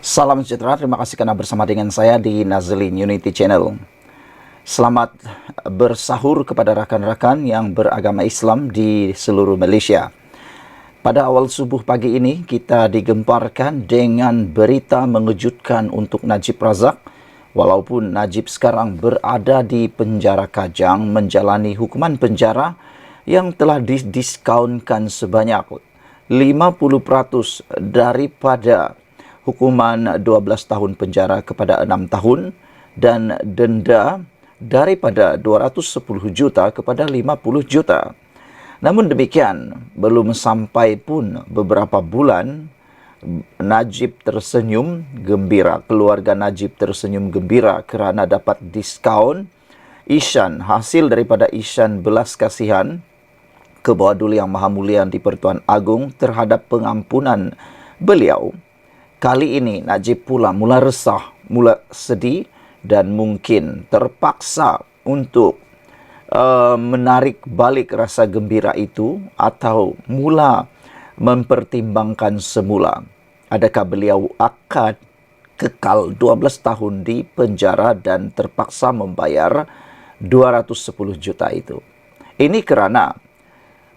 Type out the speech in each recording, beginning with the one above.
Salam sejahtera, terima kasih karena bersama dengan saya di Nazlin Unity Channel. Selamat bersahur kepada rakan-rakan yang beragama Islam di seluruh Malaysia. Pada awal subuh pagi ini, kita digemparkan dengan berita mengejutkan untuk Najib Razak. Walaupun Najib sekarang berada di penjara Kajang menjalani hukuman penjara yang telah didiskaunkan sebanyak 50% daripada hukuman 12 tahun penjara kepada 6 tahun dan denda daripada 210 juta kepada 50 juta. Namun demikian, belum sampai pun beberapa bulan, Najib tersenyum gembira. Keluarga Najib tersenyum gembira kerana dapat diskaun Isyan, hasil daripada Isyan belas kasihan ke bawah Duli Yang Maha Mulia di-Pertuan Agong terhadap pengampunan beliau. Kali ini Najib pula mula resah, mula sedih dan mungkin terpaksa untuk menarik balik rasa gembira itu atau mula mempertimbangkan semula. Adakah beliau akan kekal 12 tahun di penjara dan terpaksa membayar 210 juta itu. Ini kerana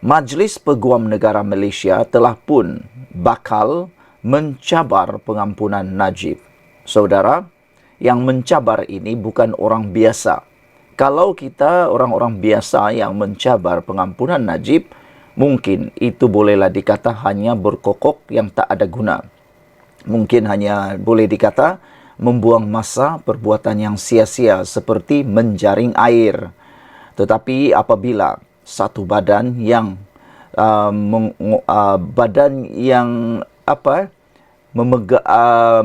Majlis Peguam Negara Malaysia telah pun bakal mencabar pengampunan Najib. Saudara, yang mencabar ini bukan orang biasa. Kalau kita orang-orang biasa yang mencabar pengampunan Najib, mungkin itu bolehlah dikata hanya berkokok yang tak ada guna. Mungkin hanya boleh dikata membuang masa, perbuatan yang sia-sia seperti menjaring air. Tetapi apabila satu badan yang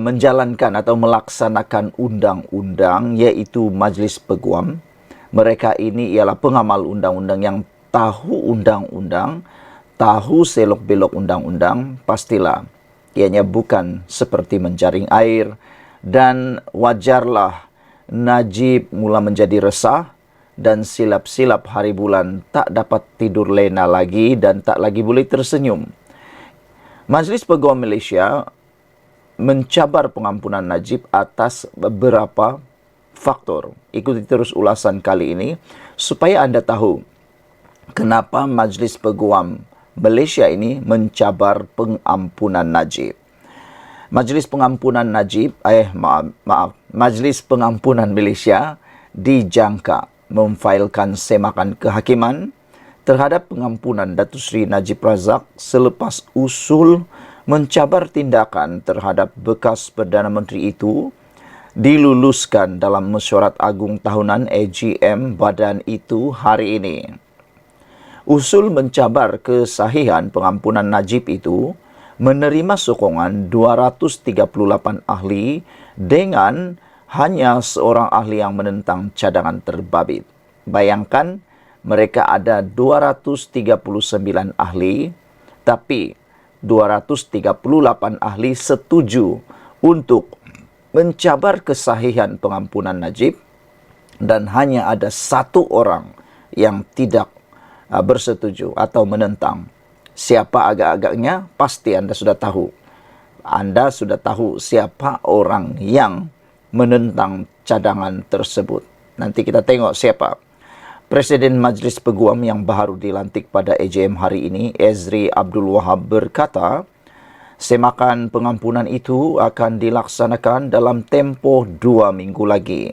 menjalankan atau melaksanakan undang-undang, iaitu Majlis Peguam. Mereka ini ialah pengamal undang-undang yang tahu undang-undang, tahu selok-belok undang-undang. Pastilah ianya bukan seperti menjaring air, dan wajarlah Najib mula menjadi resah dan silap-silap hari bulan tak dapat tidur lena lagi dan tak lagi boleh tersenyum. Majlis Peguam Malaysia mencabar pengampunan Najib atas beberapa faktor. Ikuti terus ulasan kali ini supaya anda tahu kenapa Majlis Peguam Malaysia ini mencabar pengampunan Najib. Majlis Pengampunan Najib, Majlis Pengampunan Malaysia dijangka memfailkan semakan kehakiman terhadap pengampunan Datuk Seri Najib Razak selepas usul mencabar tindakan terhadap bekas Perdana Menteri itu diluluskan dalam mesyuarat agung tahunan AGM badan itu hari ini. Usul mencabar kesahihan pengampunan Najib itu menerima sokongan 238 ahli dengan hanya seorang ahli yang menentang cadangan terbabit. Bayangkan, mereka ada 239 ahli, tapi 238 ahli setuju untuk mencabar kesahihan pengampunan Najib dan hanya ada satu orang yang tidak bersetuju atau menentang. Siapa agak-agaknya? Pasti anda sudah tahu. Anda sudah tahu siapa orang yang menentang cadangan tersebut. Nanti kita tengok siapa. Presiden Majlis Peguam yang baru dilantik pada AGM hari ini, Ezri Abdul Wahab, berkata, semakan pengampunan itu akan dilaksanakan dalam tempoh 2 minggu lagi.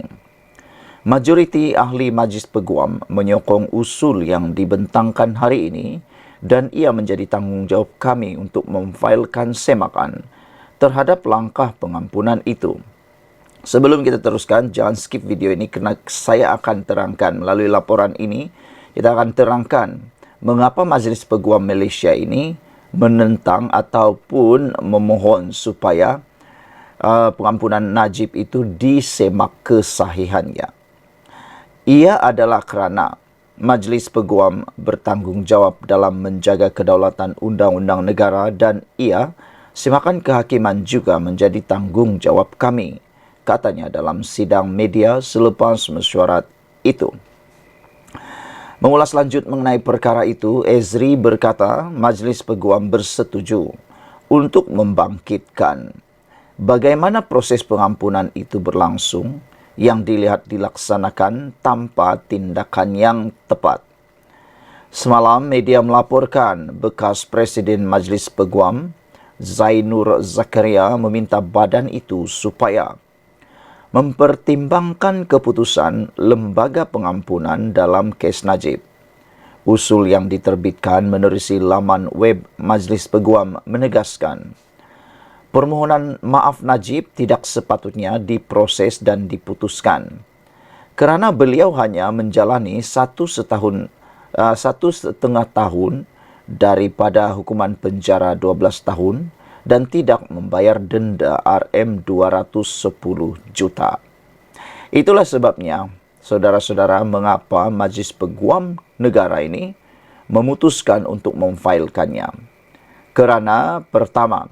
Majoriti ahli Majlis Peguam menyokong usul yang dibentangkan hari ini dan ia menjadi tanggungjawab kami untuk memfailkan semakan terhadap langkah pengampunan itu. Sebelum kita teruskan, jangan skip video ini kerana saya akan terangkan melalui laporan ini. Kita akan terangkan mengapa Majlis Peguam Malaysia ini menentang ataupun memohon supaya pengampunan Najib itu disemak kesahihannya. Ia adalah kerana Majlis Peguam bertanggungjawab dalam menjaga kedaulatan undang-undang negara dan ia semakan kehakiman juga menjadi tanggungjawab kami, katanya dalam sidang media selepas mesyuarat itu. Mengulas lanjut mengenai perkara itu, Ezri berkata Majlis Peguam bersetuju untuk membangkitkan Bagaimana proses pengampunan itu berlangsung yang dilihat dilaksanakan tanpa tindakan yang tepat. Semalam media melaporkan bekas Presiden Majlis Peguam Zainur Zakaria meminta badan itu supaya mempertimbangkan keputusan lembaga pengampunan dalam kes Najib. Usul yang diterbitkan menerusi laman web Majlis Peguam menegaskan, permohonan maaf Najib tidak sepatutnya diproses dan diputuskan kerana beliau hanya menjalani 1,5 tahun daripada hukuman penjara 12 tahun dan tidak membayar denda RM210 juta. Itulah sebabnya, saudara-saudara, mengapa Majlis Peguam Negara ini memutuskan untuk memfailkannya. Kerana pertama,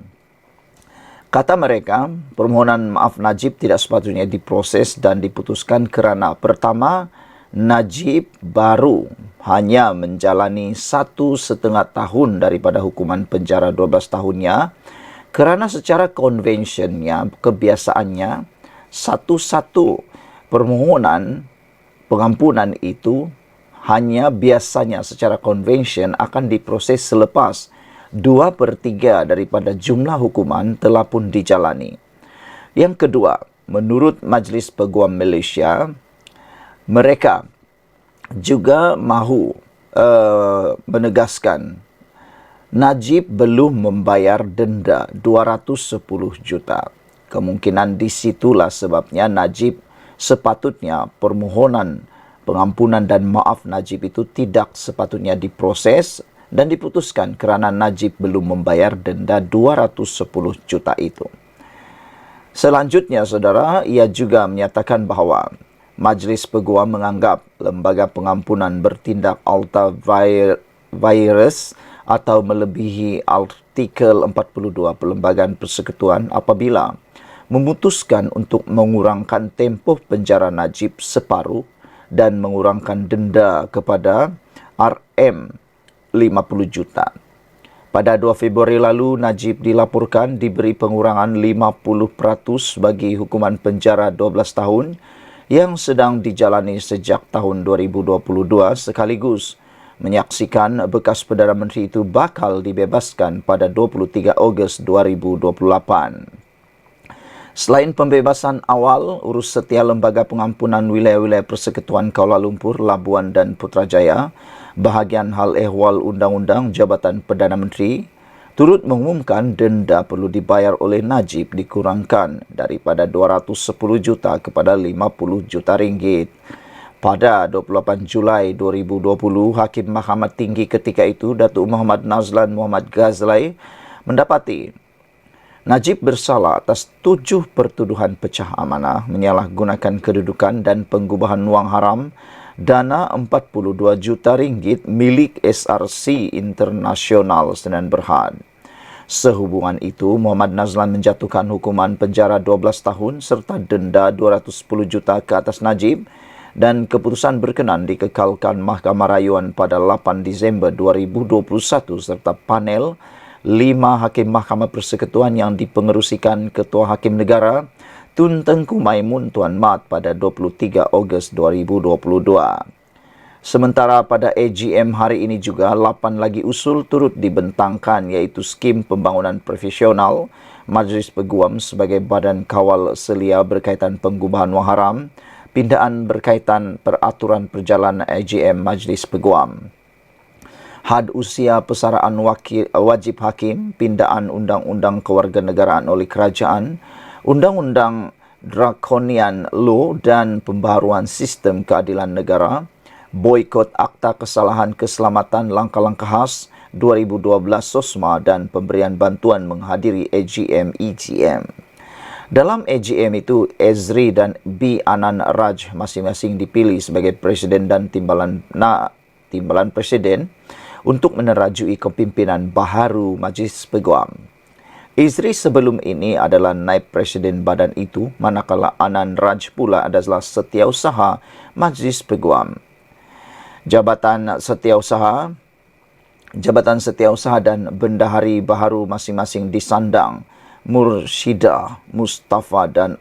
kata mereka, permohonan maaf Najib tidak sepatutnya diproses dan diputuskan kerana pertama, Najib baru hanya menjalani 1,5 tahun daripada hukuman penjara 12 tahunnya kerana secara konvensinya, kebiasaannya, satu-satu permohonan pengampunan itu hanya biasanya secara konvensi akan diproses selepas 2/3 daripada jumlah hukuman telah pun dijalani. Yang kedua, menurut Majlis Peguam Malaysia, mereka juga mahu menegaskan Najib belum membayar denda 210 juta. Kemungkinan di situlah sebabnya Najib sepatutnya permohonan pengampunan dan maaf Najib itu tidak sepatutnya diproses dan diputuskan kerana Najib belum membayar denda 210 juta itu. Selanjutnya, saudara, ia juga menyatakan bahawa Majlis Peguam menganggap lembaga pengampunan bertindak ultra-virus atau melebihi artikel 42 Perlembagaan Persekutuan apabila memutuskan untuk mengurangkan tempoh penjara Najib separuh dan mengurangkan denda kepada RM50 juta. Pada 2 Februari lalu, Najib dilaporkan diberi pengurangan 50% bagi hukuman penjara 12 tahun yang sedang dijalani sejak tahun 2022 sekaligus menyaksikan bekas Perdana Menteri itu bakal dibebaskan pada 23 Ogos 2028. Selain pembebasan awal, urus setia Lembaga Pengampunan Wilayah-Wilayah Persekutuan Kuala Lumpur, Labuan dan Putrajaya, bahagian hal ehwal Undang-Undang Jabatan Perdana Menteri, turut mengumumkan denda perlu dibayar oleh Najib dikurangkan daripada 210 juta kepada 50 juta ringgit. Pada 28 Julai 2020, Hakim Mahkamah Tinggi ketika itu, Datuk Muhammad Nazlan Muhammad Ghazlai, mendapati Najib bersalah atas 7 pertuduhan pecah amanah, menyalahgunakan kedudukan dan pengubahan wang haram dana 42 juta ringgit milik SRC Internasional Sdn Bhd. Sehubungan itu, Muhammad Nazlan menjatuhkan hukuman penjara 12 tahun serta denda 210 juta ke atas Najib dan keputusan berkenan dikekalkan Mahkamah Rayuan pada 8 Disember 2021 serta panel 5 Hakim Mahkamah Persekutuan yang dipengerusikan Ketua Hakim Negara Tun Tengku Maimun Tuan Mat pada 23 Ogos 2022. Sementara pada AGM hari ini juga 8 lagi usul turut dibentangkan iaitu skim pembangunan profesional Majlis Peguam sebagai badan kawal selia berkaitan pengubahan wang haram, pindaan berkaitan peraturan perjalanan AGM Majlis Peguam, had usia persaraan wajib hakim, pindaan undang-undang kewarganegaraan oleh kerajaan, undang-undang Draconian Law dan pembaharuan sistem keadilan negara, boikot Akta Kesalahan Keselamatan Langkah-Langkah Khas 2012 SOSMA dan pemberian bantuan menghadiri AGM EGM. Dalam AGM itu, Ezri dan B. Anan Raj masing-masing dipilih sebagai Presiden dan Timbalan Presiden untuk menerajui kepimpinan baharu Majlis Peguam. Ezri sebelum ini adalah naib Presiden badan itu, manakala Anan Raj pula adalah setiausaha Majlis Peguam. Jabatan Setiausaha dan Bendahari baharu masing-masing disandang Mursyida Mustafa dan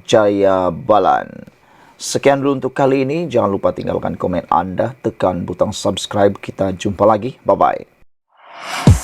Jaya Balan. Sekian dulu untuk kali ini. Jangan lupa tinggalkan komen Anda, tekan butang subscribe. Kita jumpa lagi. Bye-bye.